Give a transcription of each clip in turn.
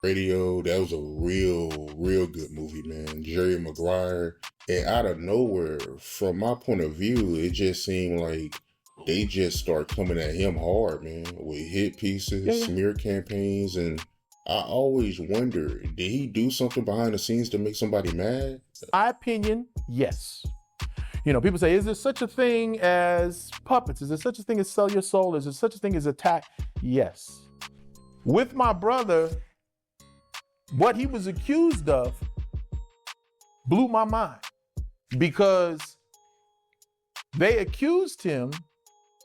Radio, that was a real good movie, man. Jerry Maguire. And out of nowhere, from my point of view, it just seemed like they just start coming at him hard, man, with hit pieces, Yeah. smear campaigns, and I always wonder, did he do something behind the scenes to make somebody mad? My opinion, yes. You know, people say, is there such a thing as puppets? Is there such a thing as sell your soul? Is there such a thing as attack? Yes. With my brother, what he was accused of blew my mind because they accused him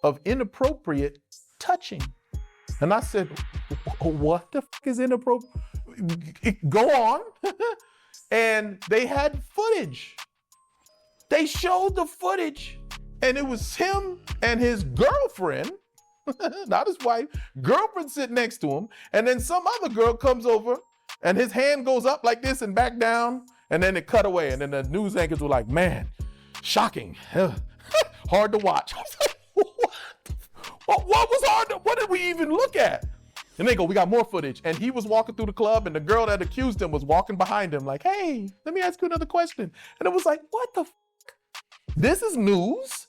of inappropriate touching. And I said, what the fuck is inappropriate? Go on. And they had footage. They showed the footage, and it was him and his girlfriend, not his wife, girlfriend sitting next to him, and then some other girl comes over, and his hand goes up like this and back down, and then it cut away, and then the news anchors were like, man, shocking, hard to watch. I was like, what was hard to, what did we even look at? And they go, we got more footage. And he was walking through the club, and the girl that accused him was walking behind him like, hey, let me ask you another question. And it was like, what the This is news?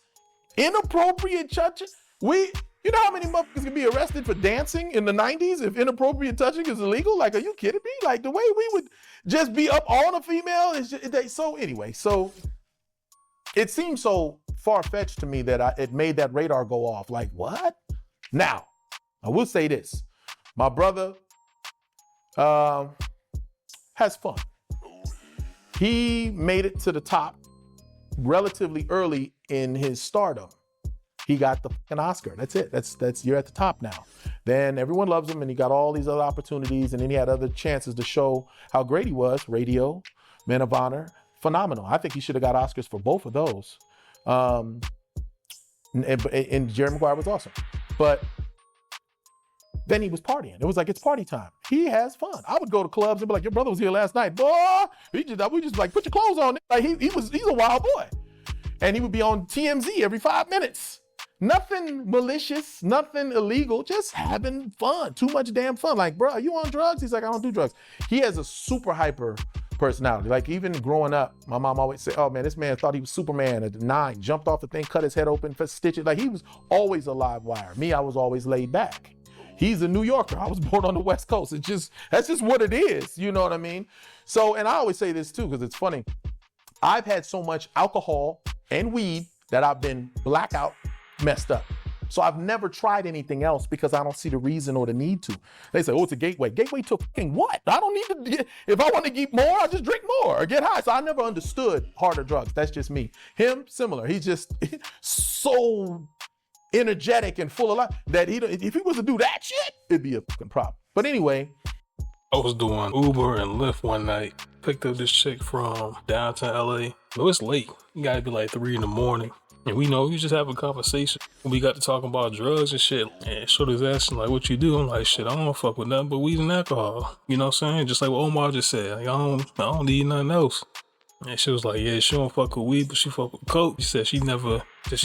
Inappropriate touching? You know how many motherfuckers can be arrested for dancing in the 90s if inappropriate touching is illegal? Like, are you kidding me? Like, the way we would just be up on a female is just, so anyway, so it seemed so far-fetched to me that it made that radar go off. Like, what? Now, I will say this. My brother has fun. He made it to the top relatively early in his stardom. He got the fucking Oscar. That's it. That's you're at the top now. Then everyone loves him, and he got all these other opportunities, and then he had other chances to show how great he was. Radio, Men of Honor, phenomenal. I think he should have got Oscars for both of those. And Jerry Maguire was awesome. But then he was partying. It was like, it's party time. He has fun. I would go to clubs and be like, your brother was here last night. Boy, we just like, put your clothes on. Like he's a wild boy. And he would be on TMZ every 5 minutes. Nothing malicious, nothing illegal, just having fun. Too much damn fun. Like, bro, are you on drugs? He's like, I don't do drugs. He has a super hyper personality. Like, even growing up, my mom always said, oh man, this man thought he was Superman at 9, jumped off the thing, cut his head open, stitched it. Like, he was always a live wire. Me, I was always laid back. He's a New Yorker. I was born on the West Coast. That's just what it is. You know what I mean? So, and I always say this too, because it's funny. I've had so much alcohol and weed that I've been blackout messed up. So I've never tried anything else because I don't see the reason or the need to. They say, oh, it's a gateway. Gateway to fucking what? I don't need to, if I want to get more, I just drink more or get high. So I never understood harder drugs. That's just me. Him, similar. He's just so energetic and full of life that if he was to do that shit, it'd be a fucking problem. But anyway. I was doing Uber and Lyft one night. Picked up this chick from downtown LA. No, it's late. You gotta be like 3 a.m. And we just have a conversation. We got to talking about drugs and shit. And Shorty's asking like, what you do? I'm like, shit, I don't fuck with nothing but weed and alcohol. You know what I'm saying? Just like what Omar just said. Like, I don't need nothing else. And she was like, yeah, she don't fuck with weed, but she fuck with coke. She said she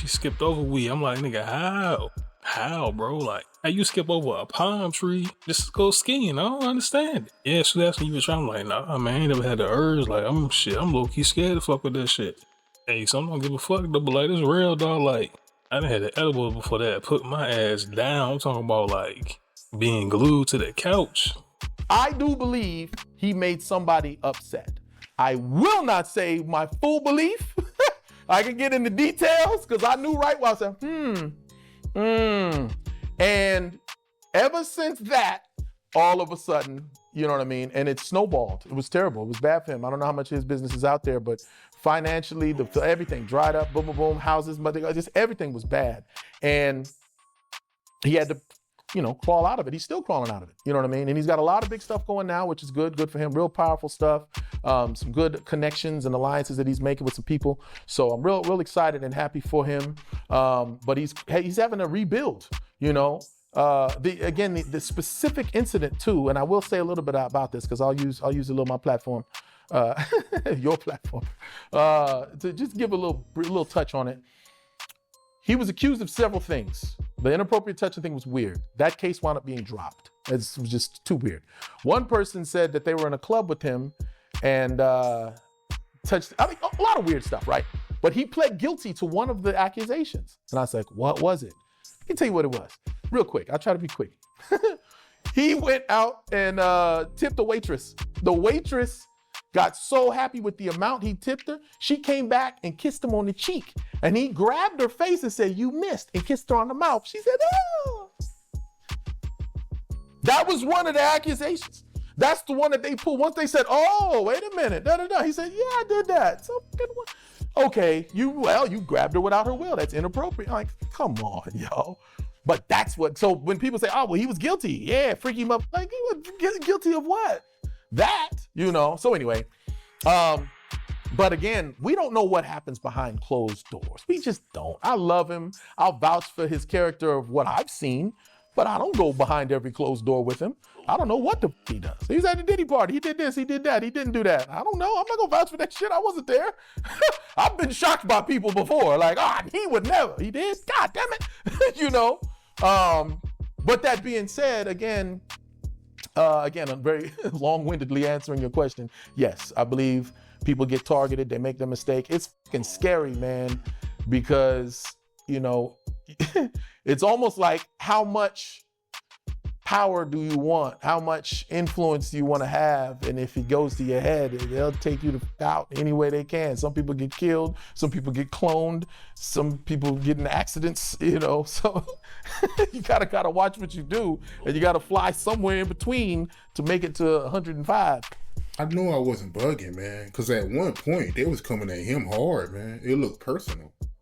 skipped over weed. I'm like, nigga, how? How, bro? Like, how you skip over a palm tree just to go skiing? I don't understand it. Yeah, she asked me you was trying. I'm like, nah, man, I ain't never had the urge. Like, I'm low-key scared to fuck with that shit. Hey, so I'm gonna give a fuck, though, but like, this real, dog. Like, I done had the edible before that. Put my ass down. I'm talking about, like, being glued to the couch. I do believe he made somebody upset. I will not say my full belief. I can get into details because I knew right while I said, And ever since that, all of a sudden, you know what I mean? And it snowballed. It was terrible. It was bad for him. I don't know how much his business is out there, but financially, everything dried up, boom, boom, boom, houses, just everything was bad. And he had to, crawl out of it. He's still crawling out of it. You know what I mean? And he's got a lot of big stuff going now, which is good for him. Real powerful stuff. Some good connections and alliances that he's making with some people. So I'm real excited and happy for him. But he's having a rebuild, The specific incident too, and I will say a little bit about this because I'll use a little my platform, your platform, to just give a little touch on it. He was accused of several things. The inappropriate touching thing was weird. That case wound up being dropped. It was just too weird. One person said that they were in a club with him and touched, I mean, a lot of weird stuff, right? But he pled guilty to one of the accusations. And I was like, what was it? I can tell you what it was. Real quick. I'll try to be quick. He went out and tipped the waitress. The waitress got so happy with the amount he tipped her, she came back and kissed him on the cheek. And he grabbed her face and said, "You missed," and kissed her on the mouth. She said, "Oh." That was one of the accusations. That's the one that they pulled. Once they said, "Oh, wait a minute, He said, "Yeah, I did that." So, okay, you grabbed her without her will. That's inappropriate. I'm like, come on, yo. But that's what, so when people say, "Oh, well, he was guilty." Yeah, freaky him up. Like, he was guilty of what? That, So anyway, but again, we don't know what happens behind closed doors. We just don't. I love him. I'll vouch for his character of what I've seen, but I don't go behind every closed door with him. I don't know what the he does. He was at the Diddy party. He did this, he did that, he didn't do that. I don't know. I'm not gonna vouch for that shit. I wasn't there. I've been shocked by people before. Like, he would never. He did? God damn it. But that being said, again, I'm very long-windedly answering your question. Yes, I believe people get targeted. They make the mistake. It's fucking scary, man, because, it's almost like, how much power do you want? How much influence do you want to have? And if it goes to your head, they'll take you out any way they can. Some people get killed. Some people get cloned. Some people get in accidents, so you gotta watch what you do, and you gotta fly somewhere in between to make it to 105. I knew I wasn't bugging, man, because at one point they was coming at him hard, man. It looked personal.